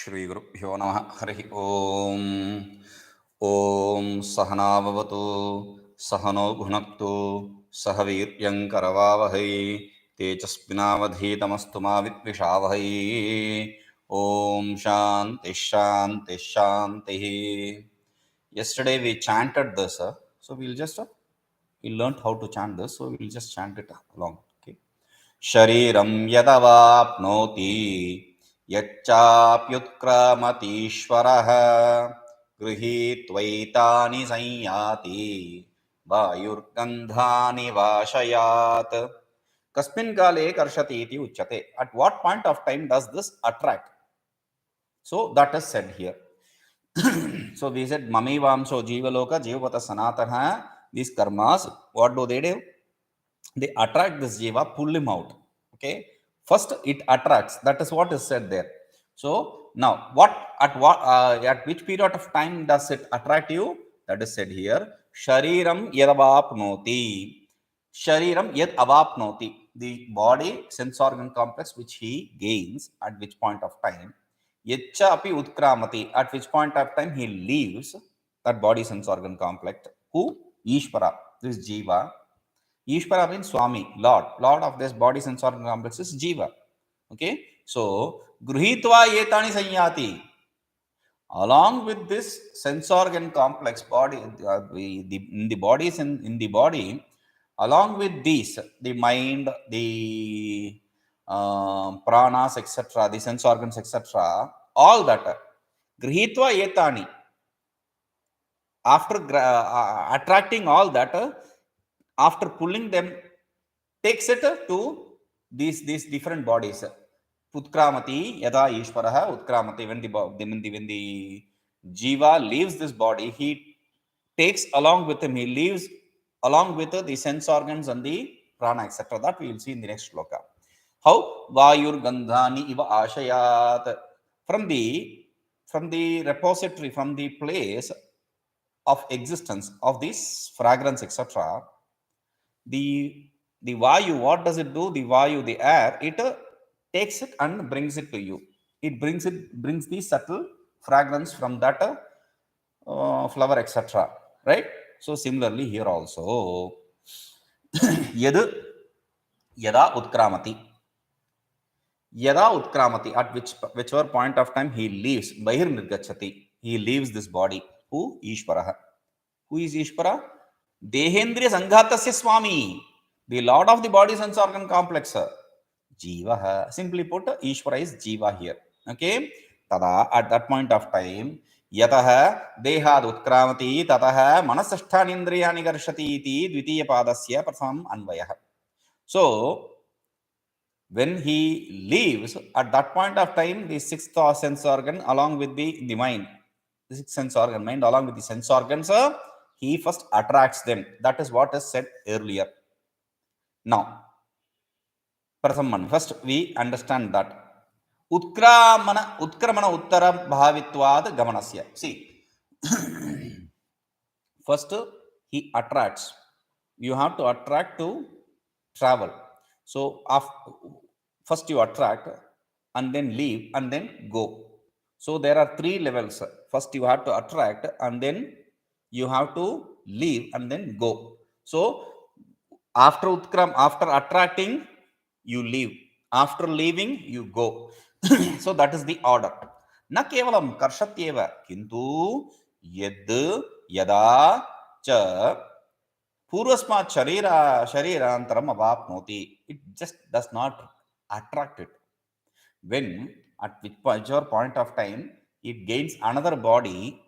श्री गुरुभ्यो नमः हरिः ओम ओम सहनाववतु सहनो भुनक्तु सह वीर्यङ्करवावहै तेजस्विनावधीतमस्तु मा विद्विषावहै ओम शांति शांति शांति. Yesterday we chanted this, so we learned how to chant this, so we'll just chant it along. Okay. शरीरं यदवाप्नोति यच्चाप्युत्क्रामतीश्वरः गृहीत्वैतानि संयाति वायुर्गन्धानि वाशयात्. कस्मिन् काले कर्षति इति उच्यते. At what point of time does this attract? So that is said here. So we said mami vamso jivaloka jivata sanatana. These karmas, what do? They attract this jiva, pull him out. Okay, first it attracts, that is what is said there. So now at which period of time does it attract you? That is said here. Shariram yadavapnoti. Shariram yad avapnoti, the body sense organ complex which he gains at which point of time. Yaccha api utkramati, at which point of time he leaves that body sense organ complex. Who? Ishvara, this jiva. Ishvara means Swami, Lord of this body sense organ complex is Jiva. Okay, so Gruhitva etani sanyati. Along with this sense organ complex body, in the bodies in the body, along with these, the mind, the pranas, etc., the sense organs, etc., all that. Gruhitva etani. After attracting all that, after pulling them, takes it to these different bodies. Utkramati yada ishvaraha utkramati. When the jiva leaves this body, he takes along with him, he leaves along with the sense organs and the prana, etc. That we will see in the next shloka. How? Vayur gandhani iva ashayat. From the repository, from the place of existence of this fragrance, etc., the vayu, what does it do? The vayu, the air, it takes it and brings it to you. It brings the subtle fragrance from that flower, etc., right? So similarly here also, yada utkramati, at whichever point of time he leaves, bahir nirgachati, he leaves this body. Who? Ishvara. Who is Ishvara? Dehendriya Sanghatasya Swami, the Lord of the body sense organ complex. Jiva. Simply put, Ishvara is Jiva here. Okay. Tada, at that point of time, yataha dehad utkramati tataha manasashthanindriyani garshati iti dvitiya padasya pratham anvayah. So when he leaves, at that point of time, the sixth sense organ along with the mind, the sixth sense organ, mind along with the sense organs, he first attracts them. That is what is said earlier. Now, Prathaman, first we understand that. Utkramana uttara bhavitvad gamanasya. See, first he attracts. You have to attract to travel. So, first you attract and then leave and then go. So, there are three levels. First you have to attract and then you have to leave and then go. So after attracting, you leave. After leaving, you go. So that is the order. Na kevalam karshatyeva kintu yad yada cha purvasmat sharirantaram avapnoti. It just does not attract it. When at whichever point of time it gains another body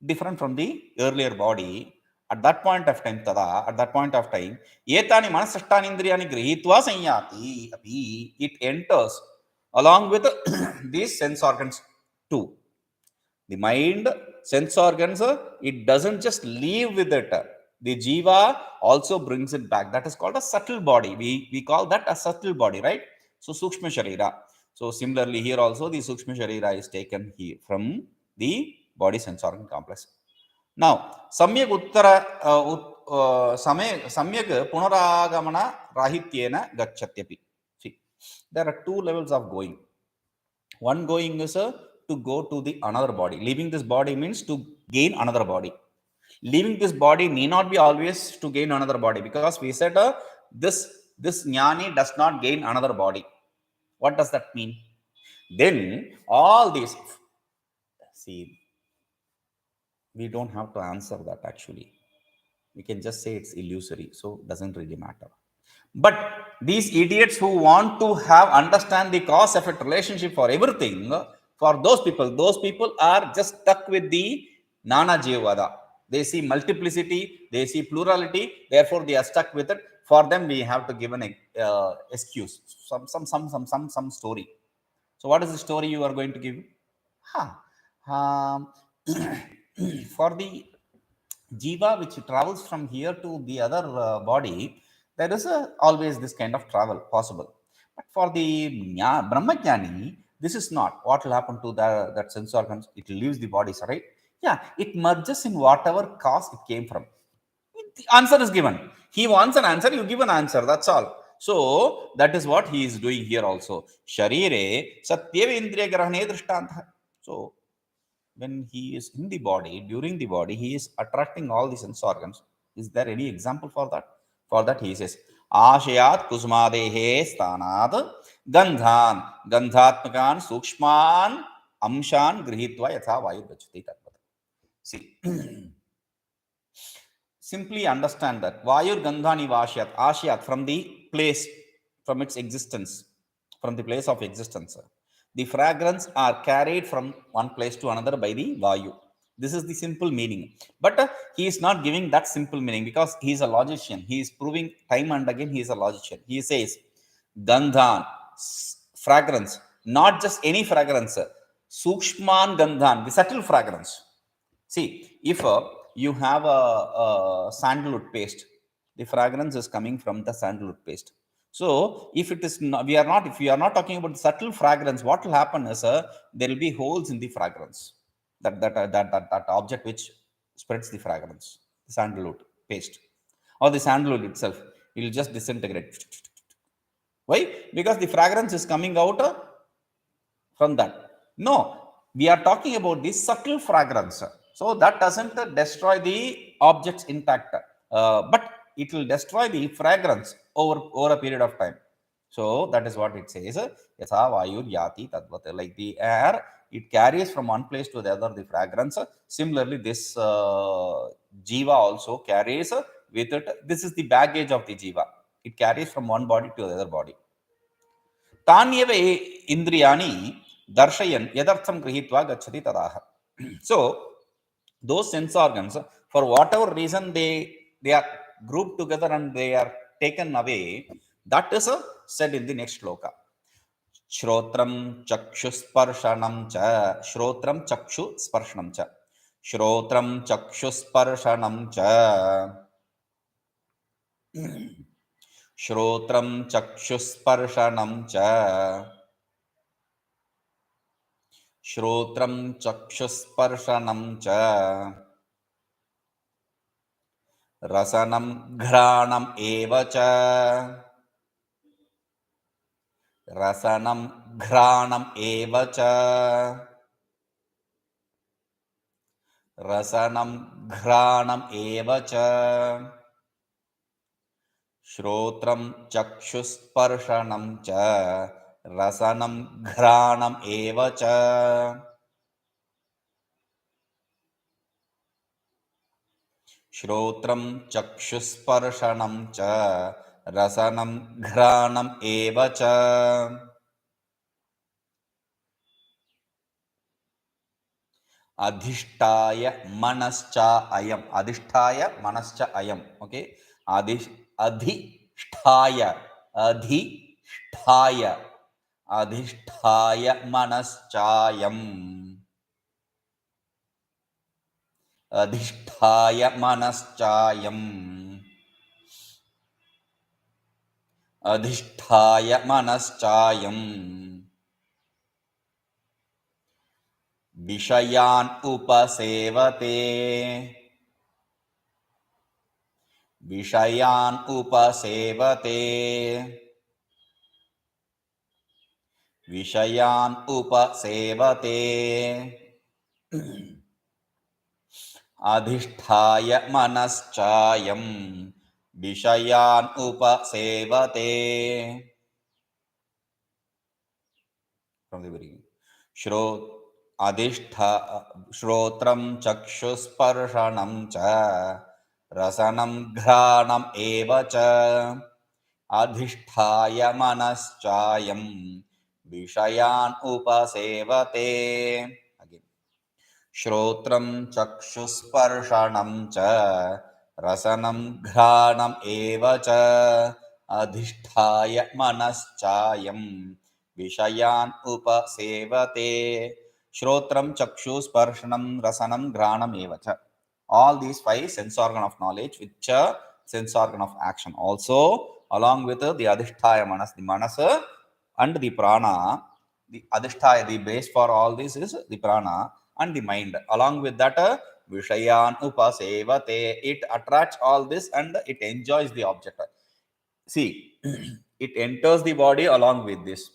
different from the earlier body, at that point of time, etani manasashthanindriyani grihitva sanyati api, it enters along with these sense organs too. The mind, sense organs, it doesn't just leave with it. The jiva also brings it back. That is called a subtle body. We call that a subtle body, right? So sukshma sharira. So similarly here also the sukshma sharira is taken here from the body sense organ complex. Now, samyak punaragamana rahityena gachatyapi. See, there are two levels of going. One going is to go to the another body. Leaving this body means to gain another body. Leaving this body need not be always to gain another body, because we said this jnani does not gain another body. What does that mean? Then all these, see, we don't have to answer that actually. We can just say it's illusory, so it doesn't really matter. But these idiots who want to have understand the cause effect relationship for everything, for those people are just stuck with the Nana Jivavada. They see multiplicity, they see plurality, therefore they are stuck with it. For them, we have to give an excuse, some story. So, what is the story you are going to give? Huh. For the jiva which travels from here to the other body, there is always this kind of travel possible. But for the Brahmajnani, this is not. What will happen to that sense organs? It leaves the bodies, right? Yeah, it merges in whatever cause it came from. The answer is given. He wants an answer, you give an answer. That's all. So that is what he is doing here also. Sharire satyeva indriya grahane drishtantha. So when he is in the body, during the body, he is attracting all the sense organs. Is there any example for that? For that, he says, Ashayat kusmadehe stanad gandhan gandhatmakan sukshman amshan grihitva yatha vayu gachati tatvat. See, simply understand that Vayur Gandhani Vashyat, Ashyat, from the place, from its existence, from the place of existence. The fragrance are carried from one place to another by the Vayu. This is the simple meaning. But he is not giving that simple meaning because he is a logician. He is proving time and again he is a logician. He says, Gandhan, fragrance, not just any fragrance, Sukshman Gandhan, the subtle fragrance. See, if you have a sandalwood paste, the fragrance is coming from the sandalwood paste. So, if it is not, if we are not talking about subtle fragrance, what will happen is there will be holes in the fragrance. That object which spreads the fragrance, the sandalwood paste, or the sandalwood itself, it will just disintegrate. Why? Because the fragrance is coming out from that. No, we are talking about the subtle fragrance. So that doesn't destroy the objects intact, but it will destroy the fragrance over a period of time. So that is what it says. Yatha vayur yati tadvat. Like the air, it carries from one place to the other the fragrance. Similarly, this jiva also carries with it. This is the baggage of the jiva. It carries from one body to the other body. तान्यव इंद्रियाणि दर्शयन् यदर्थं गृहीत्वा गच्छति तदाह. So those sense organs, for whatever reason they are grouped together and they are taken away, that is said in the next shloka. Shrotram chakshusparshanam cha, shrotram chakshusparshanam cha, shrotram chakshusparshanam cha, श्रोत्रं चक्षुस्पर्शनं च, श्रोत्रं चक्षुस्पर्शनं च, रसनं घ्राणम् एव च, रसनं घ्राणम् एव च, रसनं घ्राणम् एव च, श्रोत्रं चक्षुस्पर्शनं च, रसनं घ्राणम् एव च. श्रोत्रं चक्षुस्पर्शनं च, रसनं घ्राणम् एव च. अधिष्ठाय मनश्च अयम्. अधिष्ठाय मनश्च अयम्. ओके, अधिष्ठाय अधिष्ठाय अधिष्ठाय मनश्चायम्. अधिष्ठाय मनश्चायम्. अधिष्ठाय मनश्चायम्. विषयान् उपसेवते. विषयान् उपसेवते. विषयान् उपसेवते अधिष्ठाय मनश्चायं विषयान् उपसेवते. From the beginning. श्रोत्रं चक्षुस्पर्शनं च रसनं घ्राणम् एव च अधिष्ठाय मनश्चायं विषयान् उपसेवते. Again. श्रोत्रं चक्षुस्पर्शनं च रसनं घ्राणम् एव च अधिष्ठाय मनश्चायं विषयान् उपसेवते. श्रोत्रं चक्षुस्पर्शनं रसनं घ्राणम् एव च. All these five sense organ of knowledge, which are sense organ of action, also along with the adhisthaya manas, the manas and the prana. The adhisthaya, the base for all this is the prana and the mind. Along with that, vishayan upasevate, it attracts all this and it enjoys the object. See, it enters the body along with this.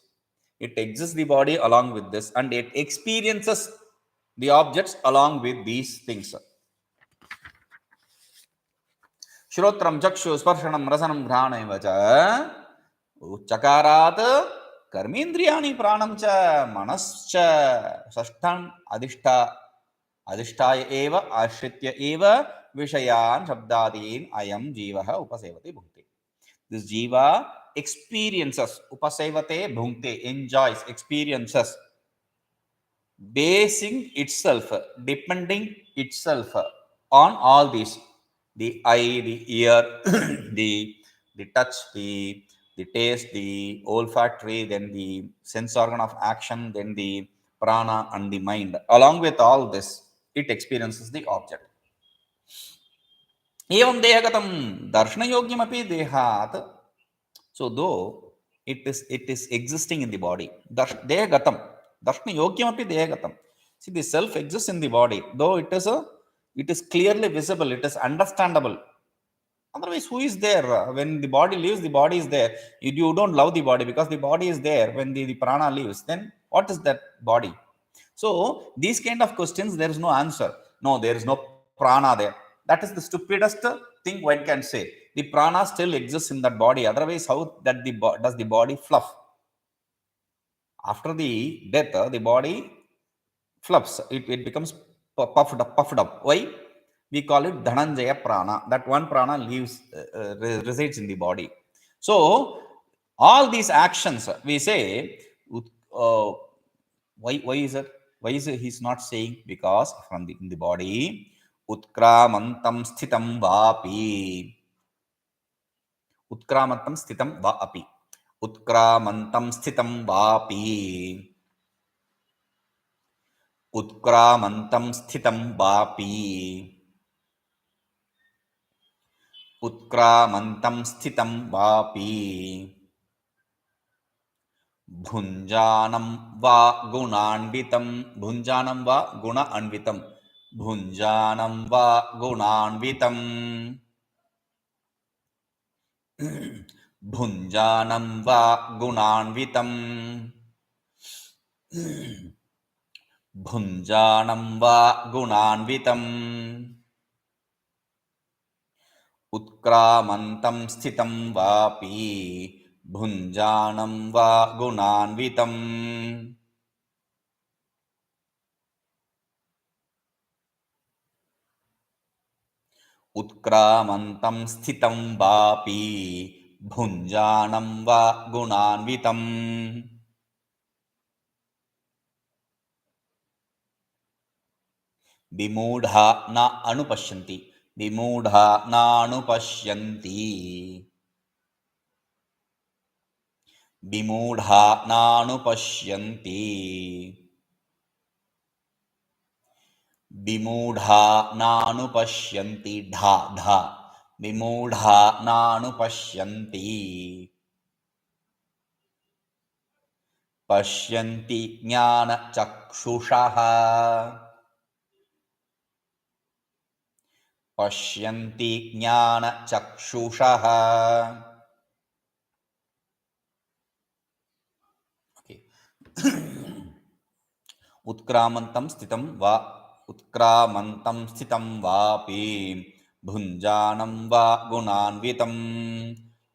It exits the body along with this, and it experiences the objects along with these things. श्रोत्रं चक्षु स्पर्शनं रसनं घ्राणमेव च उच्चकारात् कर्मेन्द्रियाणि प्राणं च मनश्च षष्ठम् अधिष्ठाय एव आश्रित्य एव विषयान् शब्दादीन् अयं जीवः उपसेवते भुङ्क्ते. This jiva experiences, upasevate bhunkte, enjoys, experiences, basing itself, depending itself on all these: the eye, the ear, the touch, the taste, the olfactory, then the sense organ of action, then the prana and the mind. Along with all this, it experiences the object. एवं देहगतं दर्शनयोग्यमपि देहात्. So though it is existing in the body, dehagatam, darshana yogyamapi dehagatam. See, the self exists in the body, though it is clearly visible, it is understandable. Otherwise, who is there? When the body leaves, the body is there. You don't love the body because the body is there. When the prana leaves, then what is that body? So these kind of questions, there is no answer. No, there is no prana there. That is the stupidest thing one can say. The prana still exists in that body. Otherwise, how that does the body fluff? After the death, the body fluffs. It becomes puffed up. Why? We call it Dhananjaya prana. That one prana resides in the body. So all these actions, we say, why is it? Why is it he's not saying? Because in the body, utkramantam sthitam vapi. Utkramantam sthitam va api. Utkramantam sthitam vapi. Utkramantam sthitam vapi. Utkramantam sthitam vapi. Bhunjanam va gunanvitam. Bhunjanam va guna anvitam. Bhunjanam va gunanvitam. Bhunjanam va gunanvitam. Bhunjanam va gunanvitam. Utkramantam sthitam vapi. Bhunjanam va gunanvitam. Utkramantam sthitam vapi. Bhunjanam va gunanvitam. Vimudha na anupashyanti. Vimudha na anupashyanti. Vimudha na anupashyanti. Vimudha na anupashyanti. Dha dha. Vimudha na anupashyanti. Pashyanti jnana chakshushaha. Pashyanti jnana chakshushaha. Okay. उत्क्रामन्तं स्थितं वापि भुञ्जानं वा गुणान्वितं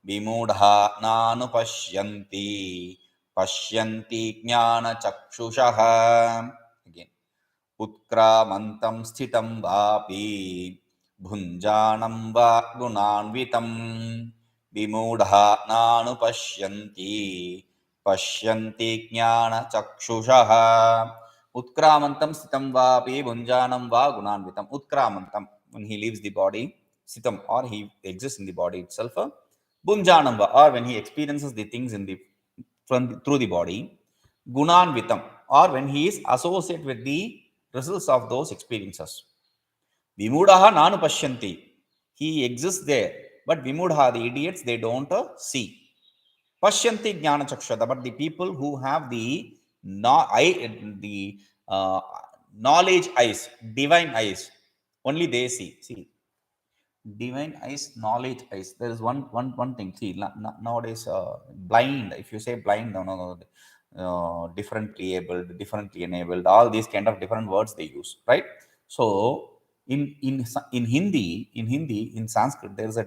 विमूढा नानुपश्यन्ति पश्यन्ति ज्ञानचक्षुषः. Again. उत्क्रामन्तं स्थितं वापि भुञ्जानं वा गुणान्वितं विमूढा नानुपश्यन्ति पश्यन्ति ज्ञानचक्षुषः. उत्क्रामन्तं स्थितं वापि भुञ्जानं वा गुणान्वितं. Utkramantam, when he leaves the body, sitam, or he exists in the body itself. Bhunjanam va, or when he experiences the things in the through the body. Gunanvitam, or when he is associated with the results of those experiences. Vimudaha nanu pashyanti, he exists there, but vimudha, the idiots, they don't see. Pashyanti jnana chakshada, but the people who have the uh, knowledge eyes, divine eyes, only they see. See, divine eyes, knowledge eyes. There is one thing. See, nowadays, blind. If you say blind, no, differently abled, differently enabled. All these kind of different words they use, right? So in Hindi, in Sanskrit, there is a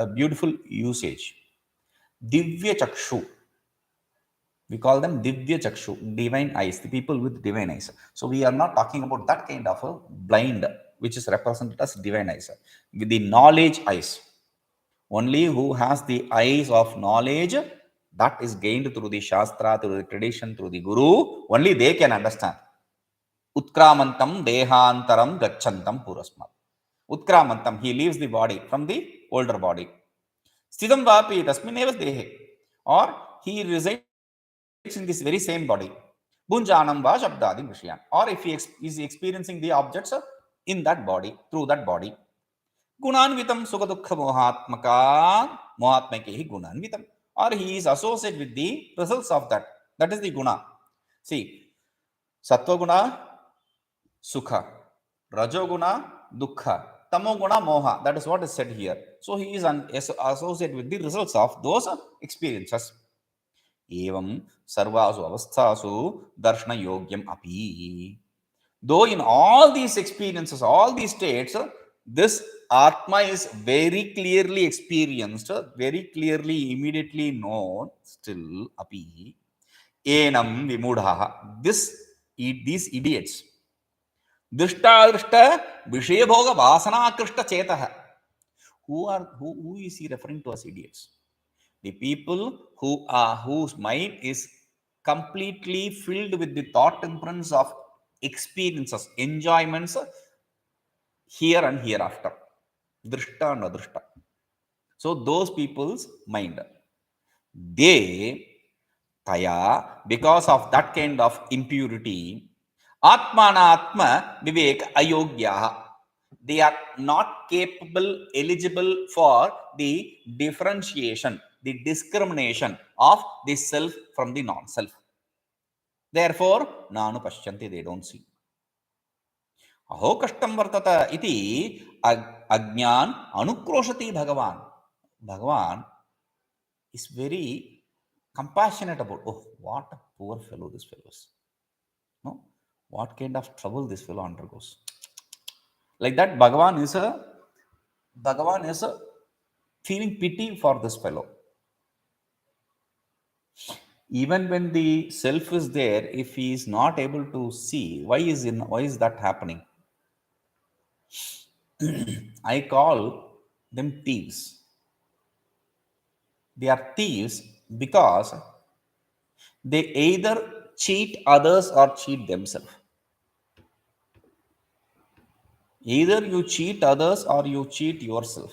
beautiful usage. Divya chakshu. We call them Divya Chakshu, divine eyes, the people with divine eyes. So we are not talking about that kind of a blind, which is represented as divine eyes. With the knowledge eyes, only who has the eyes of knowledge, that is gained through the Shastra, through the tradition, through the Guru, only they can understand. Utkramantam dehantaram gachantam purasmat. Utkramantam, he leaves the body from the older body. Sthidam vapi tasmineva dehe, or he resides in this very same body. Bunjanam va shabdadi vishyan, or if he is experiencing the objects in that body, through that body. Gunanvitam sukha dukha mohatmakehi gunanvitam, or he is associated with the results of that. That is the guna. See, sattva guna sukha, rajoguna dukkha, tamoguna moha. That is what is said here. So he is associated with the results of those experiences. Evam sarvasu avasthasu darshana yogyam api. Though in all these experiences, all these states, this Atma is very clearly experienced, very clearly, immediately known, still api. Enam vimudhaha. These idiots. Drishtadrishta vishayabhoga vasanakrishta chetaha. Who is he referring to as idiots? The people whose mind is completely filled with the thought imprints of experiences, enjoyments here and hereafter. Drishta and adrishta. So those people's mind, they taya, because of that kind of impurity, atmana atma vivek ayogyaha, they are not capable, eligible for the differentiation, the discrimination of the self from the non-self. Therefore, nanu pashyanti, they don't see. Aho kashtam vartata iti agnan anukroshati Bhagavan. Bhagavan is very compassionate about, oh, what a poor fellow this fellow is. No? What kind of trouble this fellow undergoes. Like that, Bhagavan is feeling pity for this fellow. Even when the self is there, if he is not able to see, why is that happening? I call them thieves. They are thieves because they either cheat others or cheat themselves. Either you cheat others or you cheat yourself.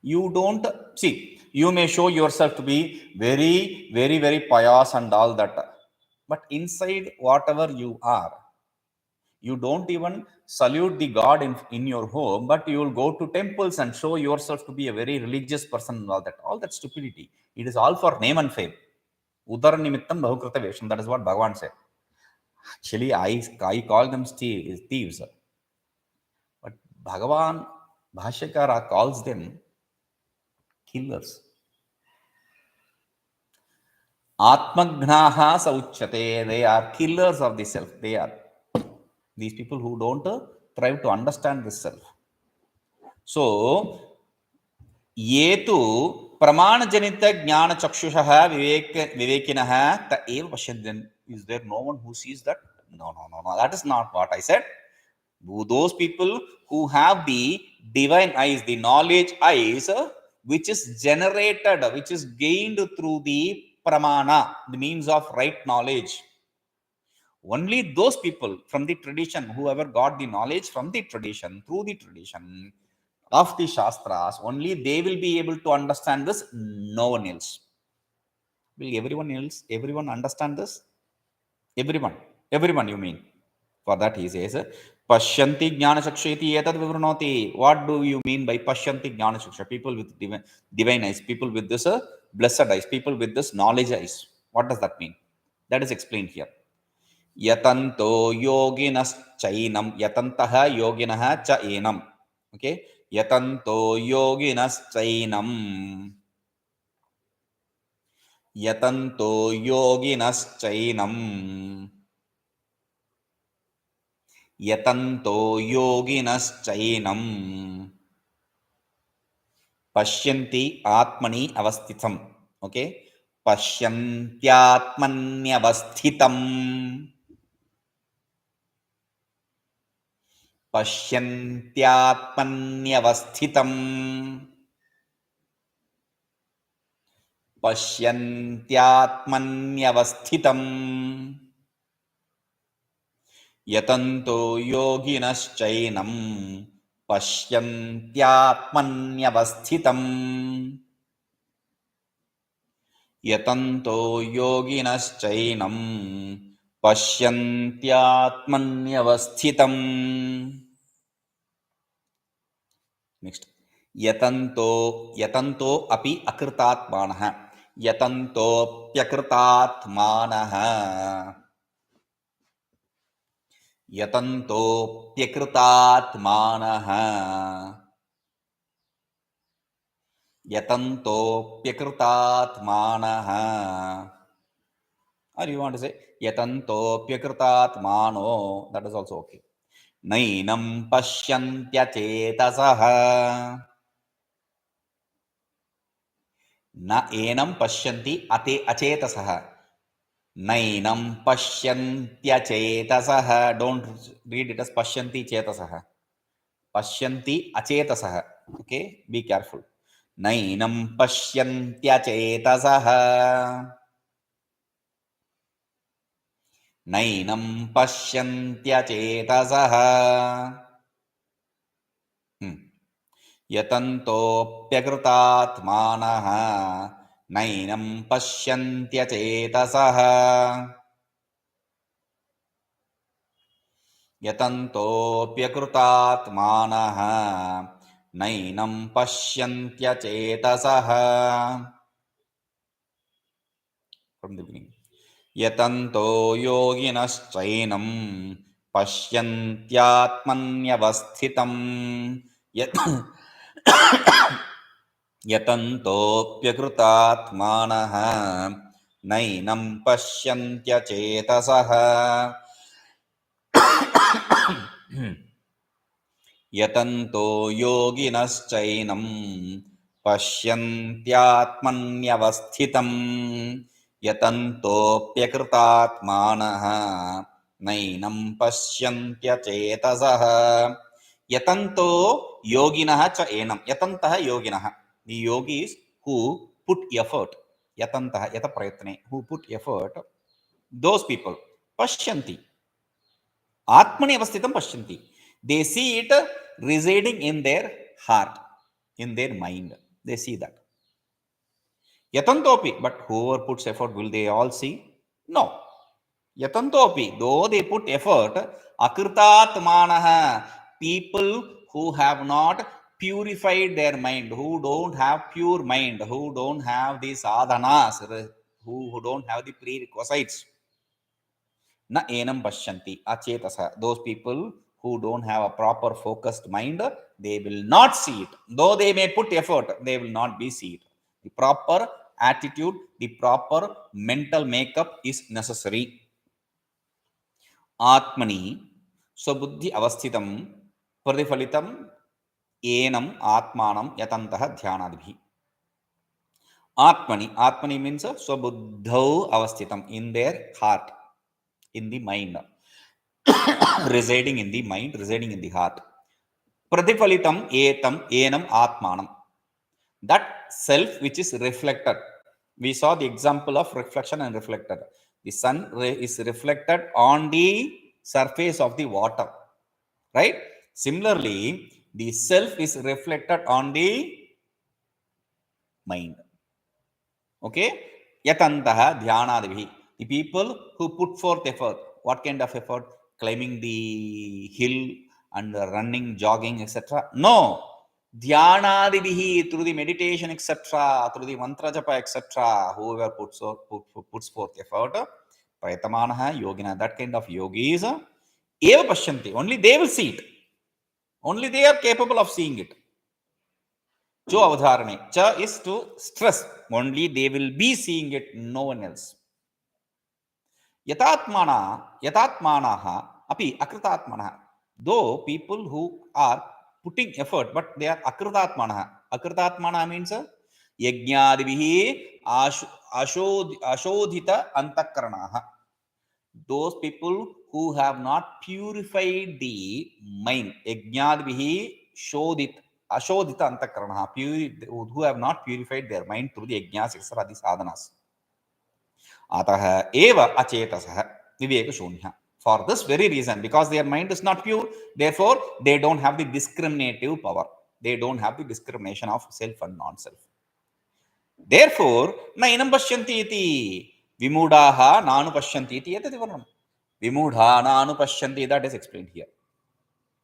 You don't see, you may show yourself to be very, very, very pious and all that, but inside whatever you are, you don't even salute the God in your home, but you will go to temples and show yourself to be a very religious person and all that. All that stupidity. It is all for name and fame. Udara nimittam bahukrita vesham. That is what Bhagavan said. Actually, I call them thieves. But Bhagavan, Bhashyakara calls them killers. Atmagnaha sauchate. They are killers of the self. They are these people who don't try to understand the self. So, ये तु प्रमाणजनित ज्ञानचक्षुषः विवेकिनः त एव पश्यन्ति. Is there no one who sees that? No. That is not what I said. Those people who have the divine eyes, the knowledge eyes, which is generated, which is gained through the pramana, the means of right knowledge. Only those people from the tradition, whoever got the knowledge from the tradition, through the tradition of the Shastras, only they will be able to understand this, no one else. Will everyone understand this? Everyone, you mean? For that he says, Pashyanti Jnanachaksha etad vivranoti. What do you mean by Pashyanti Jnanachaksha? People with divine eyes, people with this blessed eyes, people with this knowledge eyes. What does that mean? That is explained here. Yatanto yoginas chainam. Yatantaha yoginaha cha enam. Okay. Yatanto yoginas chainam. Yatanto yoginas chainam. Yatanto yoginas chainam. Pashyanti atmani avasthitam. Okay. Pashyantyatmanyavasthitam. Pashyantyatmanyavasthitam. Pashyantyatmanyavasthitam. Yatanto yoginaschainam. Pashyantyatmanyavasthitam. Yatanto yoginaschainam. Pashyantyatmanyavasthitam. Next. Yatanto api akritatmanah. Yatanto pyakritatmanah. Yatanto pyakritatmanah. Yatanto pyakritatmanah. Or you want to say Yatanto pyakritatmano. That is also okay. Nainam pashyantyachetasaha. Na enam pashyanti achetasaha. Nainam pasyantyachetasaha. Don't read it as pashyanti chetasaha. Pashyanti achetasaha. Okay, be careful. Nainam pasyantyachetasaha. Nainam pasyantyachetasaha. Yatanto pyakritatmanah. Nainam pasyantyachetasaha. Yatanto pyakritatmanah. Nainam pasyantyachetasaha. From the beginning. Yatanto yoginaschainam pashyantyatmanyavasthitam. Yatanto pyakritatmanah. Nainam pasyantyachetasaha. Yatanto yoginaschainam pashyantyatmanyavasthitam. Yatanto pyakritatmanah. Nainam pasyantyachetasaha. Yatanto yoginah cha enam. Yatantaha yoginah. The yogis who put effort. Yatantaha yata prayatne. Who put effort. Those people. Pashyanti. Atmani avasthitam pashyanti. They see it residing in their heart, in their mind. They see that. Yatantopi, but whoever puts effort, will they all see? No. Yatantopi, though they put effort, akritatmanaha, people who have not purified their mind, who don't have pure mind, who don't have the sadhanas, who don't have the prerequisites. Na enam pashyanti achetasa. Those people who don't have a proper focused mind, they will not see it. Though they may put effort, they will not be see it. The proper attitude, the proper mental makeup is necessary. Atmani swabuddhi avasthitam pradifalitam enam atmanam yatantah dhyanadibhi. Atmani means swabuddhau avasthitam, in their heart, in the mind, residing in the mind, residing in the heart. Pradifalitam enam atmanam, that self which is reflected. We saw the example of reflection and reflected. The sun is reflected on the surface of the water, right? Similarly, the self is reflected on the mind. Okay? Yatantaha dhyanadibhi. The people who put forth effort. What kind of effort? Climbing the hill and running, jogging, etc. No. Dhyanadibhi, through the meditation, etc., through the mantra japa, etc. Whoever puts forth effort, prayatamanaha yogina, that kind of yogis, eva pashyanti, only they will see it. Only they are capable of seeing it. Jo avadharane, cha is to stress, only they will be seeing it, no one else. Yatatmanaha api akritatmanaha, though people who are putting effort, but they are akritatmanaha. Akritatmanaha means yajnadivihi ashodhita antakaranaha. Those people who have not purified the mind, yajnadivihi ashodhita antakaranaha, who have not purified their mind through the yajnas, etc., the sadhanas. Ataha eva achetasah viveka shunya. For this very reason, because their mind is not pure, therefore they don't have the discriminative power. They don't have the discrimination of self and non-self. Therefore, na inam pashyanti iti vimudaha nanu pashyanti iti etati varnam. Vimudha nanu pashyanti, that is explained here.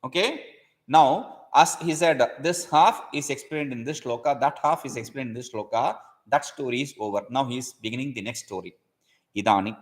Okay? Now, as he said, this half is explained in this shloka, that half is explained in this shloka, that story is over. Now he is beginning the next story. Idani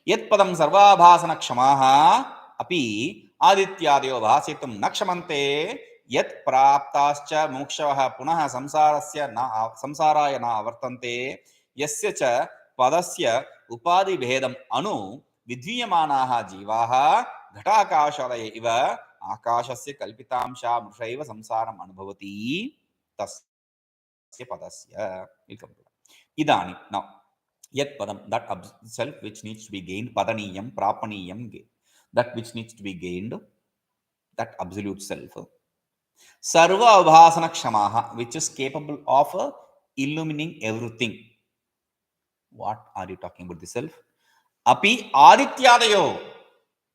yat padam sarvabhasana kshamaha api adityadyo bhasitum nakshamante yat praptascha mokshavaha punah samsaraya na avartante yasya cha padasya upadi bhedam anu vidhiyamanaha jivaha ghatakashadaya iva akashasya kalpitamsha mrshaiva samsaram anubhavati tasya padasya. Idani, now yet padam, that self which needs to be gained, padaniyam, prapaniyam, that which needs to be gained, that absolute self. Sarva abhasana kshamaha, which is capable of illumining everything. What are you talking about, the self? Api adityadayo,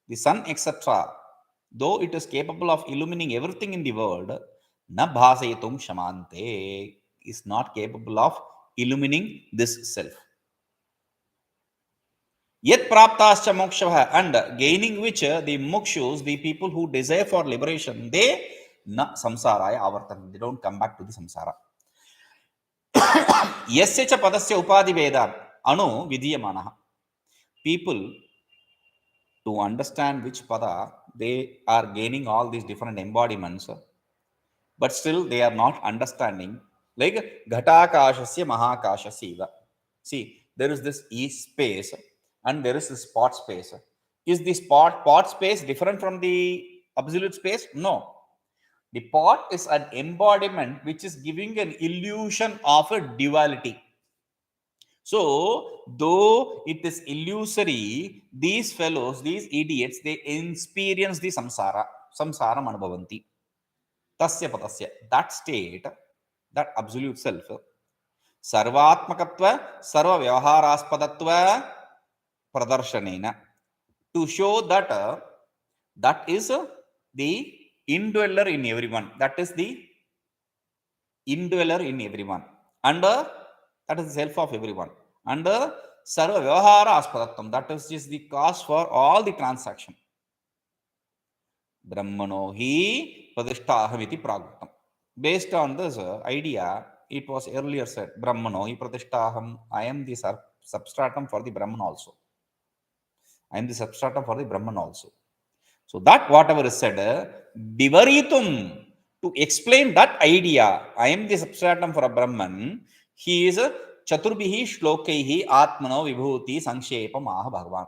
the sun, etc., though it is capable of illumining everything in the world, na bhasayatum shamante, is not capable of illumining this self. Yet praptascha mokshavaha, and gaining which the mokshus, the people who desire for liberation, they na samsaraya avartan, they don't come back to the samsara. Yasya cha padasya upadi veda anu vidhiyamanaha, people to understand which pada, they are gaining all these different embodiments, but still they are not understanding, like ghatakashasya mahakashasya iva. See, there is this E space and there is this spot space. Is the pot space different from the absolute space? No. The pot is an embodiment which is giving an illusion of a duality. So, though it is illusory, these fellows, these idiots, they experience the samsaram anubhavanti. Tasya padasya, that state, that absolute self, sarvatmakatva sarva vyavaharaaspadatva pradarshanena, to show that that is the indweller in everyone, that is the indweller in everyone, and that is the self of everyone, and sarva vyavaharaaspadatvam, that is just the cause for all the transaction. Brahmano hi pradishtaham iti praguktam. Based on this idea, it was earlier said, Brahmano hi pradishtaham, I am the substratum for the Brahman also. I am the substratum for the Brahman also. So that whatever is said, Divaritum, to explain that idea, I am the substratum for a Brahman, he is chaturbihi shlokaihi atmano vibhuti sanshepam ah Bhagavan.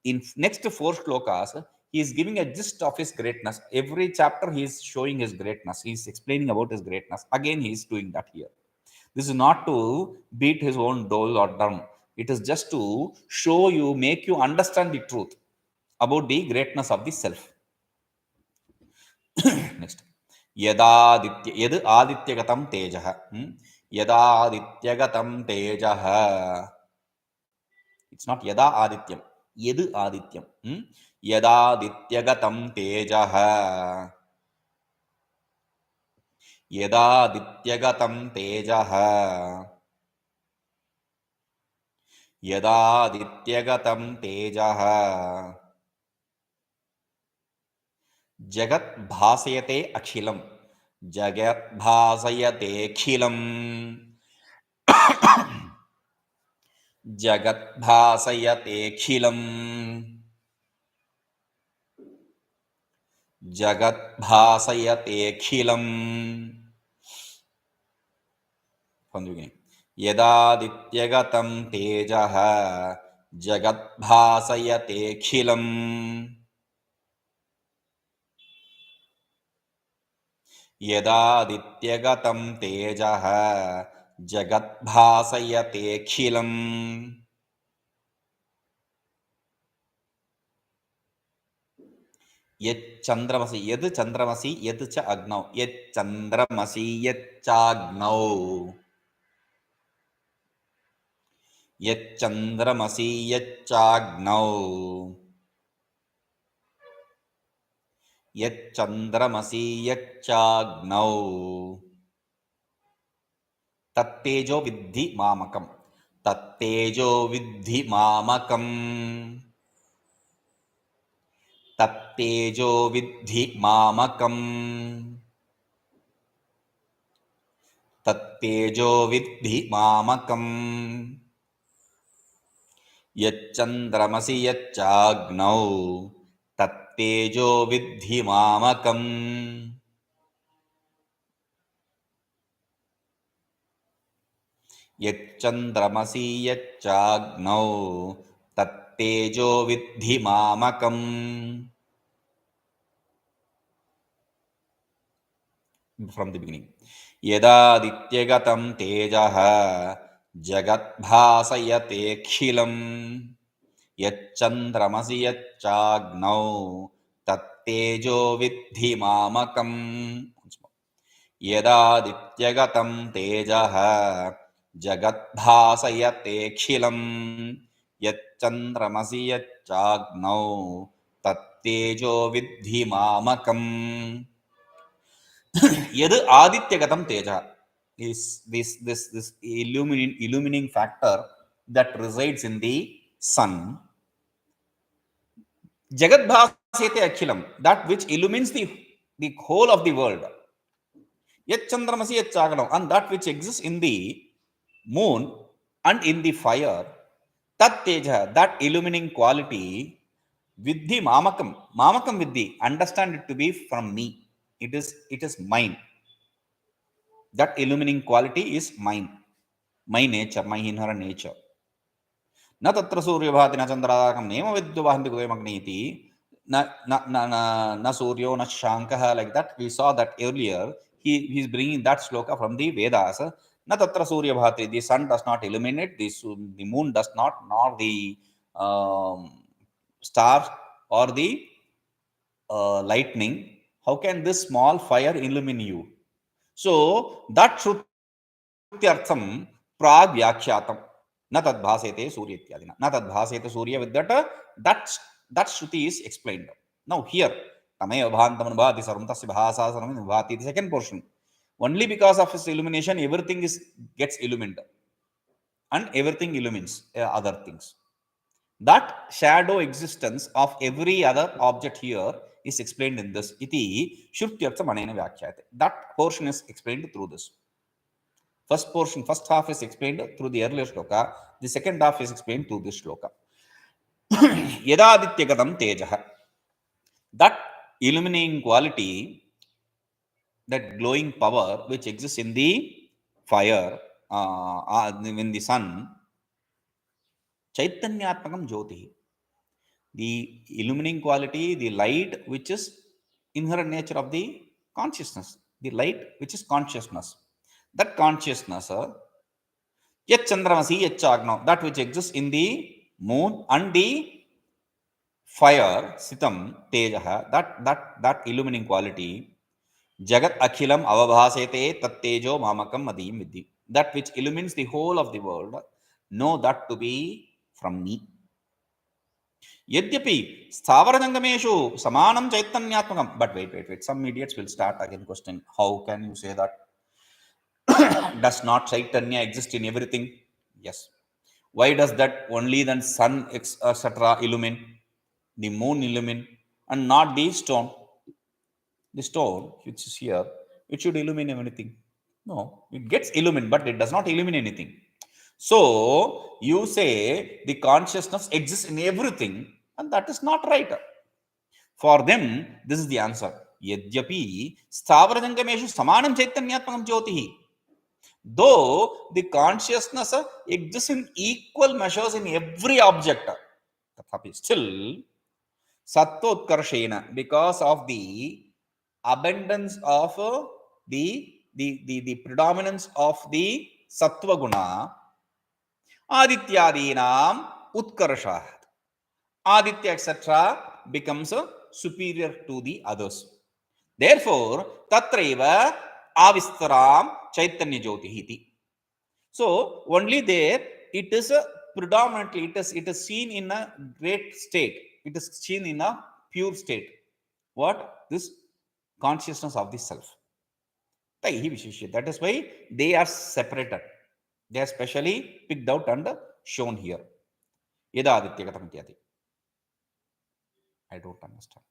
In next 4 shlokas, he is giving a gist of his greatness. Every chapter he is showing his greatness. He is explaining about his greatness. Again, he is doing that here. This is not to beat his own dole or drum. It is just to show you, make you understand the truth about the greatness of the self. Next. Yadaditya, yad adityagatam tejah. Yadadityagatam tejah. It's not yada adityam. Yad adityam. Yadadityagatam tejah. Yadadityagatam tejah. Yadadityagatam tejah. Jagat bhasayate akhilam. Jagat bhasayate akhilam. Jagat bhasayate akhilam. Jagat bhasayate akhilam. From the beginning. Yadadityagatam tejah. Jagat bhasayate akhilam. यदादित्यगतं तेजः जगद्भासयतेऽखिलम् यच्चन्द्रमसि यद् चन्द्रमसि यत् च अग्नौ यच्चन्द्रमसि यच्चाग्नौ यच्चन्द्रमसि यच्चाग्नौ यच्चन्द्रमसि यच्चाग्नौ तत्तेजो विद्धि मामकम् तत्तेजो विद्धि मामकम् तत्तेजो विद्धि मामकम् तत्तेजो विद्धि मामकम् यच्चन्द्रमसि यच्चाग्नौ तत्तेजो विद्धि मामकम् यच्चन्द्रमसि यच्चाग्नौ तत्तेजो विद्धि मामकम् from the beginning. Yadadityagatam tejah jagatbhasayatekhilum यच्चन्द्रमसि यच्चाग्नौ तत्तेजो विद्धि मामकम् यदादित्यगतं तेजः जगद्भासयतेऽखिलम् यच्चन्द्रमसि यच्चाग्नौ तत्तेजो विद्धि मामकम् यद् आदित्यगतं तेजः is this illumining factor that resides in the sun. Jagat bhasete akhilam, that which illumines the whole of the world. Yet chandramasi yet chaganam, and that which exists in the moon and in the fire. Tat teja, that illumining quality, viddhi mamakam, mamakam viddhi, understand it to be from me. It is mine. That illumining quality is mine, my nature, my inherent nature. न तत्र सूर्यभाति न चन्द्राकं name विद्युवहन्ति कुतयमग्नीति न सूर्यो न शाङ्कः. Like that we saw that earlier. He is bringing that shloka from the Vedas. न तत्र सूर्यभाति, the sun does not illuminate, the moon does not, nor the stars or the lightning. How can this small fire illumine you? So that shrutyartham prag vyakshyatam. न तद्भासेते सूर्य इत्यादिना. न तद्भासेते सूर्य, with that shruti is explained. Now here tamev bhantam anubhati sarvam tasya bhasa sarvam anubhati, the second portion. Only because of his illumination everything gets illumined and everything illumines other things. That shadow existence of every other object here is explained in this iti shrutyartham anena vyakhyate. That portion is explained through this. First portion, first half is explained through the earlier shloka. The second half is explained through this shloka. Yadadityagatam tejah, that illuminating quality, that glowing power which exists in the fire, in the sun, Chaitanyatmakam Jyoti, the illumining quality, the light which is inherent nature of the consciousness, the light which is consciousness. That consciousness, Yet Chandramasi, Yet Chagno, that which exists in the moon and the fire, Sitam, Tejaha, that illumining quality, Jagat Akhilam Avabhasete Tattejo Mamakam Madim Vidhi. That which illumines the whole of the world, know that to be from me. Yadyapi Sthavarajangameshu Samanam Chaitanyatmakam. But wait. Some idiots will start again question, how can you say that? Does not Chaitanya exist in everything? Yes. Why does that only the sun, etc. illumine, the moon illumine, and not the stone? The stone, which is here, it should illumine anything. No, it gets illumined, but it does not illumine anything. So, you say the consciousness exists in everything, and that is not right. For them, this is the answer. Yadyapi Sthavarajangameshu Samanam Chaitanyatmakam Jyotihi. Though the consciousness exists in equal measures in every object, still Sattva because of the abundance of the predominance of the Sattva Guna, Adityadinam Utkarsha. Aditya, etc., becomes superior to the others. Therefore, Tatraiva Avistaram Chaitanya Jyotihiti. So, only there it is predominantly, it is seen in a great state. It is seen in a pure state. What? This consciousness of the self. That is why they are separated. They are specially picked out and shown here. I don't understand.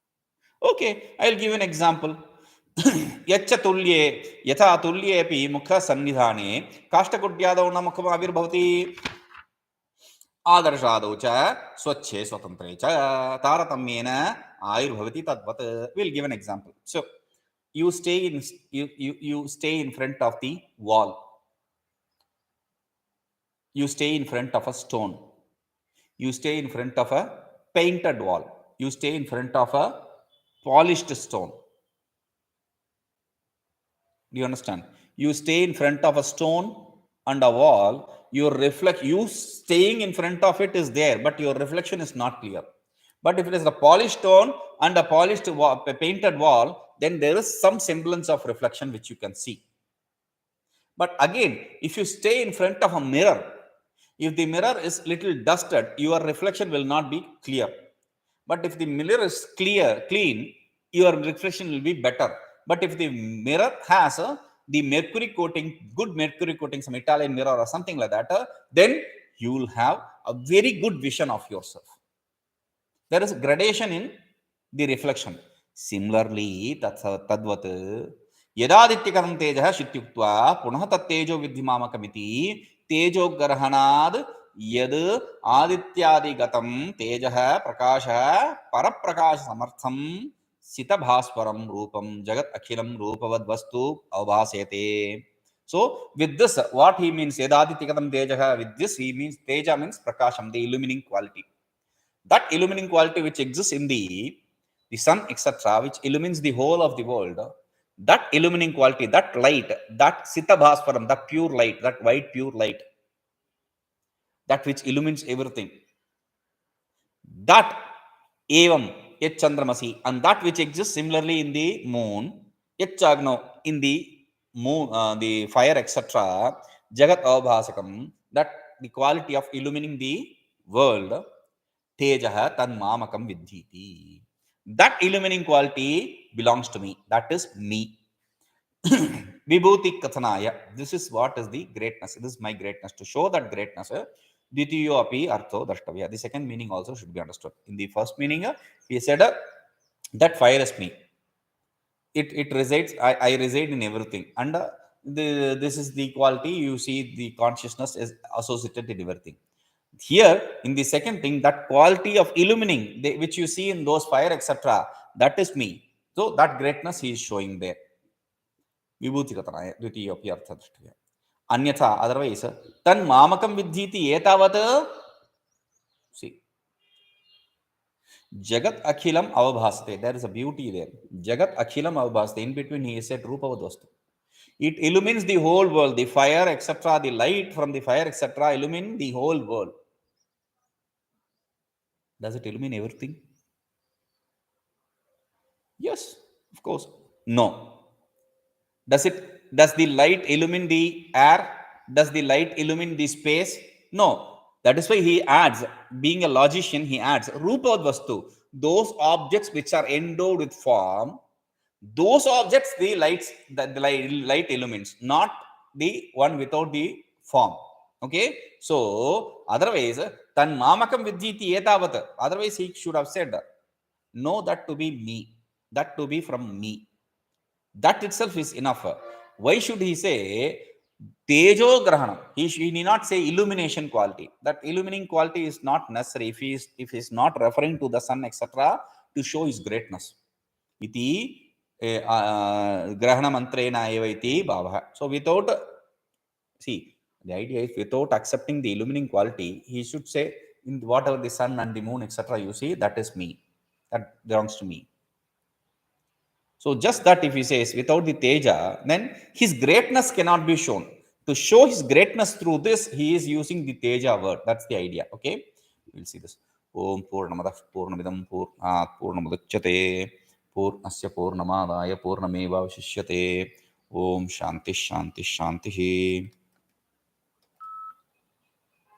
Okay, I'll give an example. Yachatulye, Yatha Tulye Pi Mukha Sannidhane, Kashtakudyado Namakavir Bhavati Adarshado Cha, Swache Swatantre Cha, Taratamena, Ayur Bhavati Tadvat. We'll give an example. So you stay in front of the wall. You stay in front of a stone. You stay in front of a painted wall. You stay in front of a polished stone. Do you understand? You stay in front of a stone and a wall. You staying in front of it is there, but your reflection is not clear. But if it is a polished stone and a polished wall, a painted wall, then there is some semblance of reflection which you can see. But again, if you stay in front of a mirror, if the mirror is little dusted, your reflection will not be clear. But if the mirror is clean, your reflection will be better. But if the mirror has the mercury coating, good mercury coating, some Italian mirror or something like that, then you will have a very good vision of yourself. There is gradation in the reflection. Similarly, tadvat yadadityakam tejaha shityuktva punah tattejo vidhimamakam tejo garhanad यद आदित्यादिगतम तेजः प्रकाशः परप्रकाश समर्थम सितभास्वरम रूपम जगत अखिलम रूपवद वस्तु अवभासेते. So with this, what he means, yadadityagatam tejaha, with this he means teja means prakasham, the illumining quality. That illumining quality which exists in the sun, etc., which illumines the whole of the world, that illumining quality, that light, that sitabhaswaram, that pure light, that white pure light, that which illumines everything, that evam yet chandramasi, and that which exists similarly in the moon, yet chagno, in the moon, the fire, etc., jagat avbhasakam, that the quality of illumining the world, tejaha tan mamakam vidhiti. That illumining quality belongs to me. That is me. Vibhuti kathanaya. This is what is the greatness. This is my greatness. To show that greatness, Ditiyo api artho dashtavya. The second meaning also should be understood. In the first meaning, he said that fire is me. It resides, I reside in everything. And this is the quality. You see the consciousness is associated in everything. Here, in the second thing, that quality of illumining, which you see in those fire, etc., that is me. So that greatness he is showing there. Vibhuti kathanaya. Ditiyo api artho dashtavya. Anyatha, otherwise, tan mamakam vidhiti etavat. See, Jagat Akhilam Avabhaste. There is a beauty there. Jagat Akhilam Avabhaste. In between, he said Rupavadvastu. It illumines the whole world. The fire, etc., the light from the fire, etc., illumine the whole world. Does it illumine everything? Yes, of course. No. Does the light illumine the air? Does the light illumine the space? No. That is why he adds, being a logician, he adds Rupavad Vastu. Those objects which are endowed with form, those objects the light illumines, not the one without the form. Okay. So otherwise, tan mamakam vidhiti etavat. Otherwise, he should have said, know that to be me, that to be from me. That itself is enough. Why should he say Tejo Grahanam? He need not say illumination quality. That illumining quality is not necessary if he is not referring to the sun, etc., to show his greatness. Iti Grahana Mantrena Evaiti Bhavaha. So without, see, the idea is without accepting the illumining quality, he should say, in whatever the sun and the moon, etc., you see, that is me. That belongs to me. So just that if he says without the Teja, then his greatness cannot be shown. To show his greatness through this, he is using the Teja word. That's the idea. Okay, we'll see this. Om Purnamada Purnamidam Purnamudachyate Purnasya Purnamadaya Purnameva Vishishyate. Om Shanti Shanti Shanti.